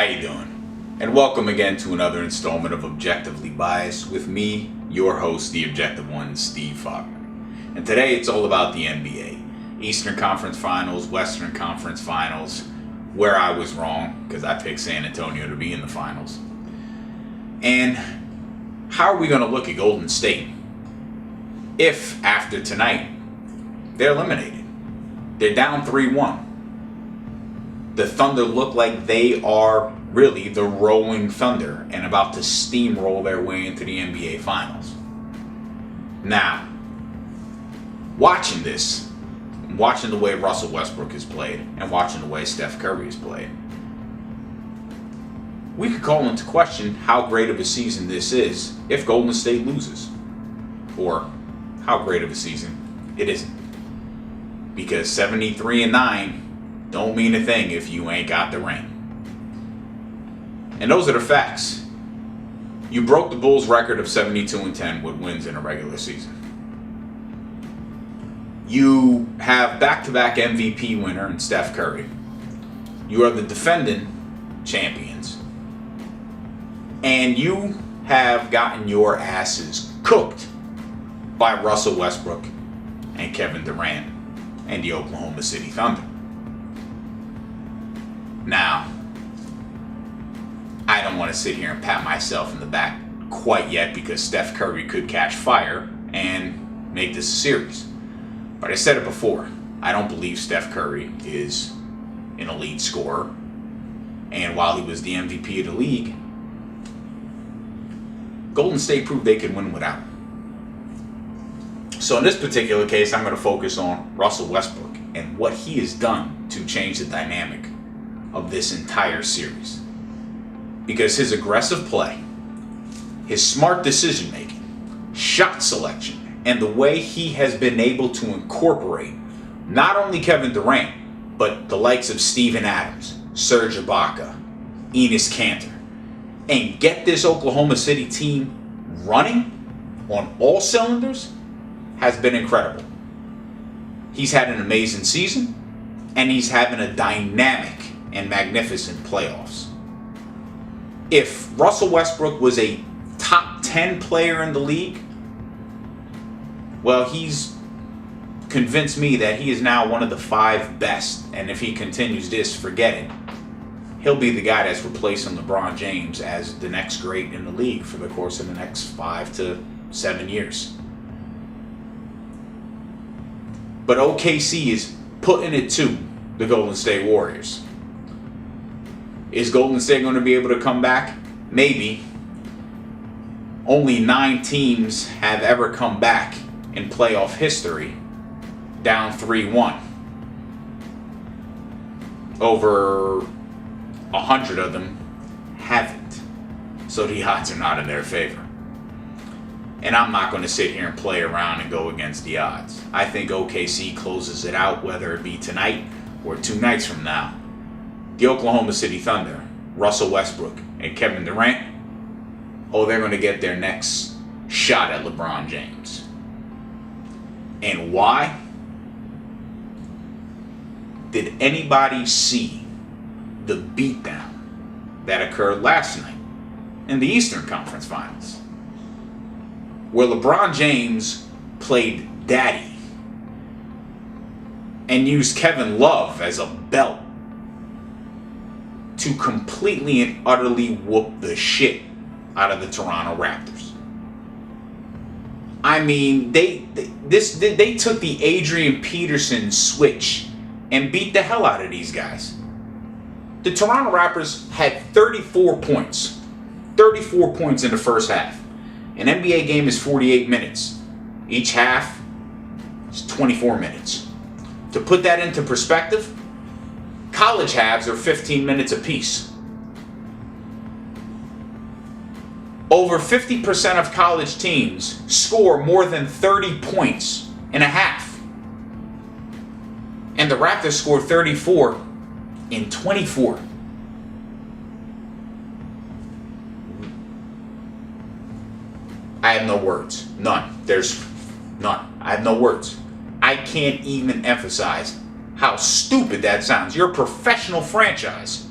How you doing? And welcome again to another installment of Objectively Biased with me, your host, the Objective One, Steve Faulkner. And today it's all about the NBA. Eastern Conference Finals, Western Conference Finals, where I was wrong, because I picked San Antonio to be in the finals. And how are we going to look at Golden State if, after tonight, they're eliminated? They're down 3-1. The Thunder look like they are really the rolling Thunder and about to steamroll their way into the NBA Finals. Now, watching this, watching the way Russell Westbrook has played and watching the way Steph Curry has played, we could call into question how great of a season this is if Golden State loses. Or how great of a season it isn't. Because 73-9 don't mean a thing if you ain't got the ring. And those are the facts. You broke the Bulls' record of 72-10 with wins in a regular season. You have back-to-back MVP winner in Steph Curry. You are the defending champions. And you have gotten your asses cooked by Russell Westbrook and Kevin Durant and the Oklahoma City Thunder. Now, I don't want to sit here and pat myself in the back quite yet because Steph Curry could catch fire and make this a series. But I said it before, I don't believe Steph Curry is an elite scorer. And while he was the MVP of the league, Golden State proved they could win without him. So in this particular case, I'm going to focus on Russell Westbrook and what he has done to change the dynamic of this entire series. Because his aggressive play, his smart decision making, shot selection, and the way he has been able to incorporate not only Kevin Durant, but the likes of Steven Adams, Serge Ibaka, Enes Kanter, and get this Oklahoma City team running on all cylinders has been incredible. He's had an amazing season, and he's having a dynamic and magnificent playoffs. If Russell Westbrook was a top 10 player in the league, well, he's convinced me that he is now one of the 5 best. And if he continues this, forget it. He'll be the guy that's replacing LeBron James as the next great in the league for the course of the next 5 to 7 years. But OKC is putting it to the Golden State Warriors. Is Golden State going to be able to come back? Maybe. Only 9 teams have ever come back in playoff history down 3-1. Over 100 of them haven't. So the odds are not in their favor. And I'm not going to sit here and play around and go against the odds. I think OKC closes it out, whether it be tonight or 2 nights from now. The Oklahoma City Thunder, Russell Westbrook, and Kevin Durant, they're going to get their next shot at LeBron James. And why? Did anybody see the beatdown that occurred last night in the Eastern Conference Finals? Where LeBron James played daddy and used Kevin Love as a belt to completely and utterly whoop the shit out of the Toronto Raptors. I mean, they took the Adrian Peterson switch and beat the hell out of these guys. The Toronto Raptors had 34 points. 34 points in the first half. An NBA game is 48 minutes. Each half is 24 minutes. To put that into perspective, college halves are 15 minutes apiece. Over 50% of college teams score more than 30 points in a half. And the Raptors scored 34 in 24. I have no words. None. There's none. I have no words. I can't even emphasize how stupid that sounds. You're a professional franchise.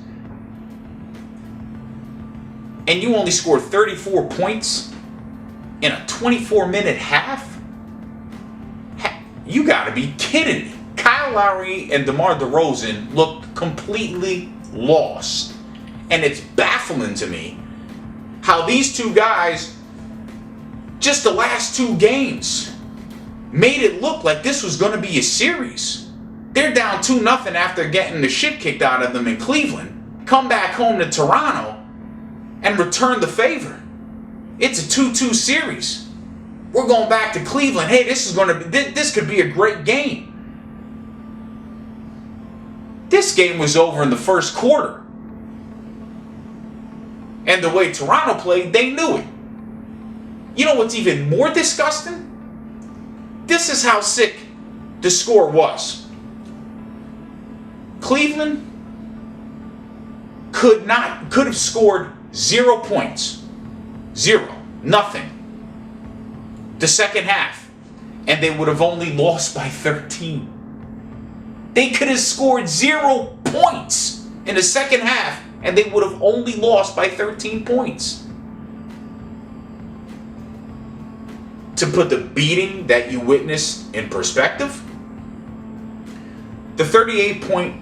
and you only scored 34 points in a 24-minute half? You gotta be kidding me. Kyle Lowry and DeMar DeRozan looked completely lost. And it's baffling to me how these two guys, just the last two games, made it look like this was going to be a series. They're down 2-0 after getting the shit kicked out of them in Cleveland, come back home to Toronto, and return the favor. It's a 2-2 series. We're going back to Cleveland. Hey, this could be a great game. This game was over in the first quarter. And the way Toronto played, they knew it. You know what's even more disgusting? This is how sick the score was. Cleveland could have scored 0 points. 0. Nothing. The second half. And they would have only lost by 13. They could have scored 0 points in the second half, and they would have only lost by 13 points. To put the beating that you witnessed in perspective, the 38-point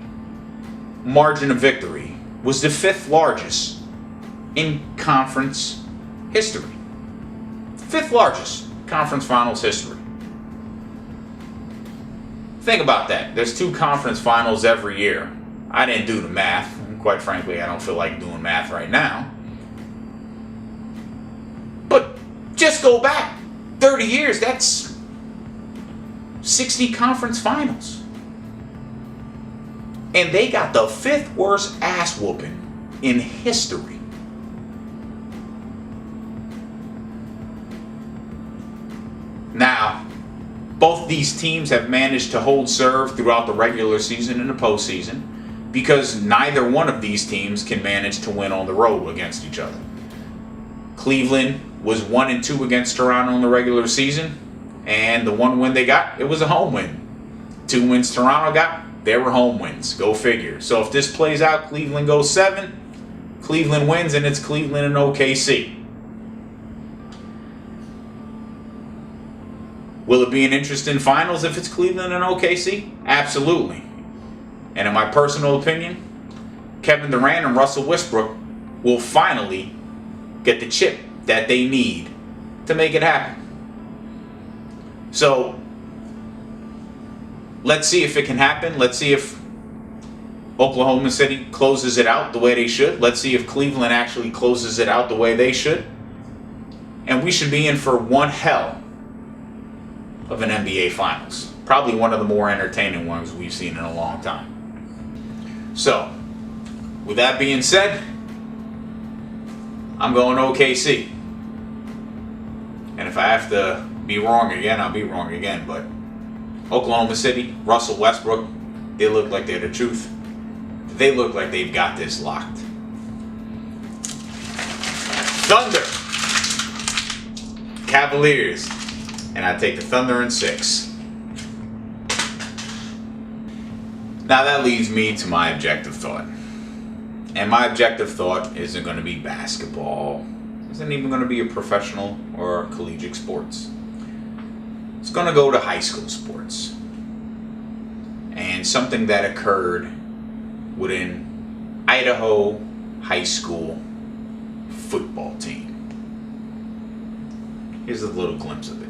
margin of victory was the 5th largest in conference history. 5th largest conference finals history. Think about that. There's 2 conference finals every year. I didn't do the math. And quite frankly, I don't feel like doing math right now. But just go back 30 years. That's 60 conference finals. And they got the 5th worst ass whooping in history. Now, both these teams have managed to hold serve throughout the regular season and the postseason because neither one of these teams can manage to win on the road against each other. Cleveland was 1-2 against Toronto in the regular season, and the one win they got, it was a home win. 2 wins Toronto got, they were home wins. Go figure. So if this plays out, Cleveland goes 7, Cleveland wins, and it's Cleveland and OKC. Will it be an interesting finals if it's Cleveland and OKC? Absolutely. And in my personal opinion, Kevin Durant and Russell Westbrook will finally get the chip that they need to make it happen. So, let's see if it can happen. Let's see if Oklahoma City closes it out the way they should. Let's see if Cleveland actually closes it out the way they should. And we should be in for one hell of an NBA Finals. Probably one of the more entertaining ones we've seen in a long time. So, with that being said, I'm going OKC. And if I have to be wrong again, I'll be wrong again. But Oklahoma City, Russell Westbrook, they look like they're the truth. They look like they've got this locked. Thunder. Cavaliers. And I take the Thunder in 6. Now that leads me to my objective thought. And my objective thought isn't going to be basketball. Isn't even going to be a professional or collegiate sports. It's going to go to high school sports. And something that occurred within Idaho High School football team. Here's a little glimpse of it.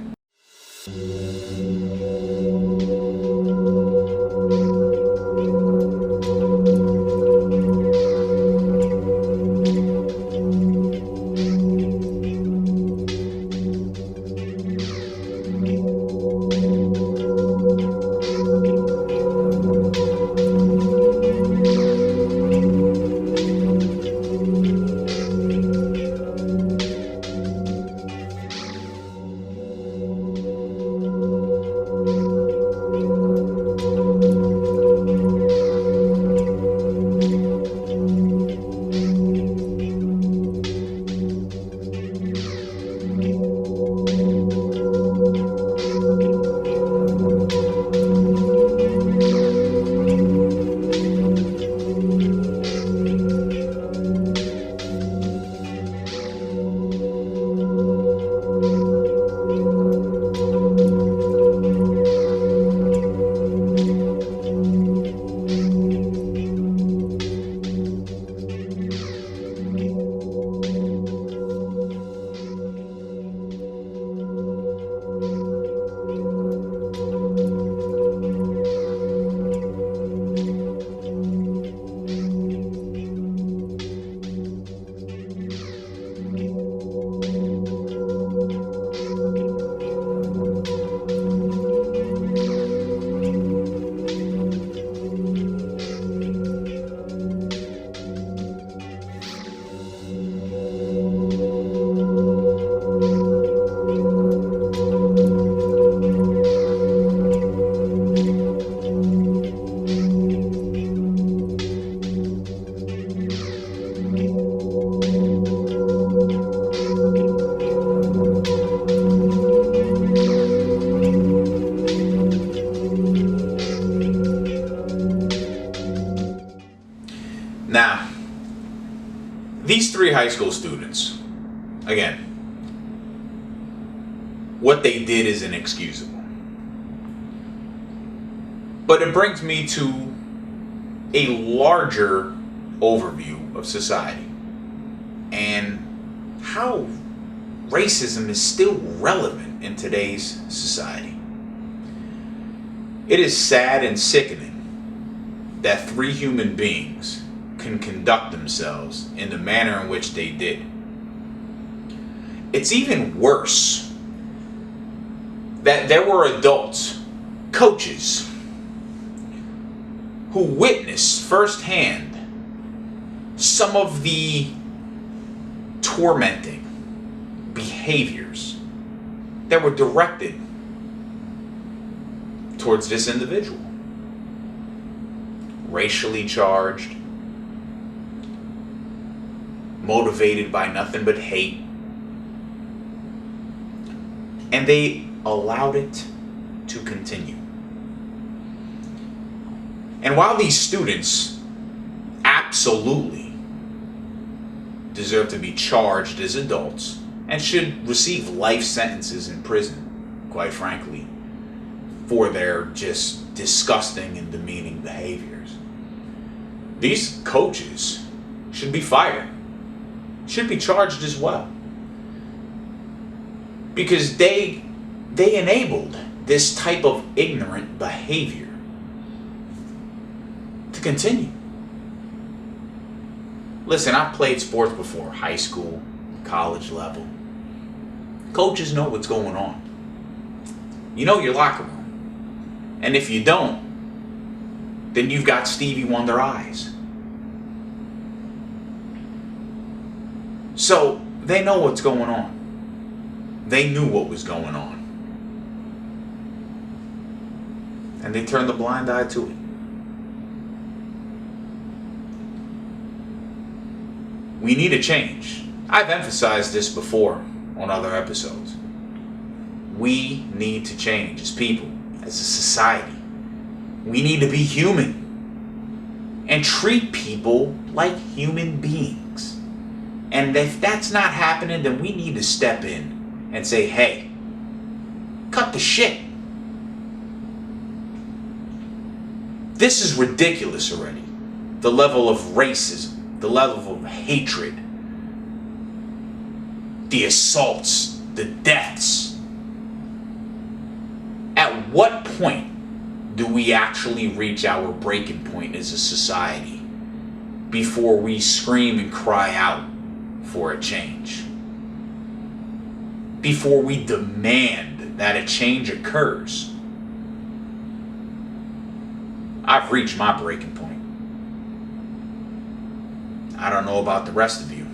these 3 high school students, again, what they did is inexcusable. But it brings me to a larger overview of society and how racism is still relevant in today's society. It is sad and sickening that 3 human beings can conduct themselves in the manner in which they did. It's even worse that there were adults, coaches, who witnessed firsthand some of the tormenting behaviors that were directed towards this individual. Racially charged, motivated by nothing but hate, and they allowed it to continue. And while these students absolutely deserve to be charged as adults and should receive life sentences in prison, quite frankly, for their just disgusting and demeaning behaviors, these coaches should be fired, should be charged as well, because they enabled this type of ignorant behavior to continue. Listen, I've played sports before, high school, college level. Coaches know what's going on. You know your locker room. And if you don't, then you've got Stevie Wonder eyes. So they know what's going on. They knew what was going on. And they turned a blind eye to it. We need a change. I've emphasized this before on other episodes. We need to change as people, as a society. We need to be human and treat people like human beings. And if that's not happening, then we need to step in and say, hey, cut the shit. This is ridiculous already. The level of racism, the level of hatred, the assaults, the deaths. At what point do we actually reach our breaking point as a society before we scream and cry out for a change? Before we demand that a change occurs? I've reached my breaking point. I don't know about the rest of you,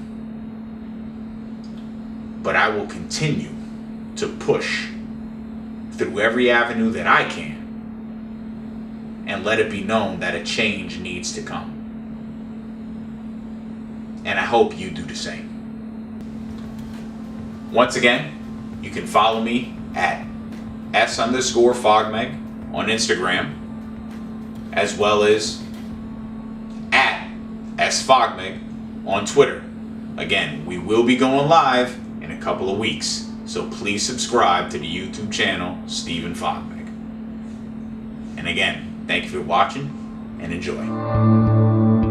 but I will continue to push through every avenue that I can and let it be known that a change needs to come. And I hope you do the same. Once again, you can follow me at S_Fogmeg on Instagram, as well as at SFogmeg on Twitter. Again, we will be going live in a couple of weeks, so please subscribe to the YouTube channel, Stephen Fogmeg. And again, thank you for watching and enjoy.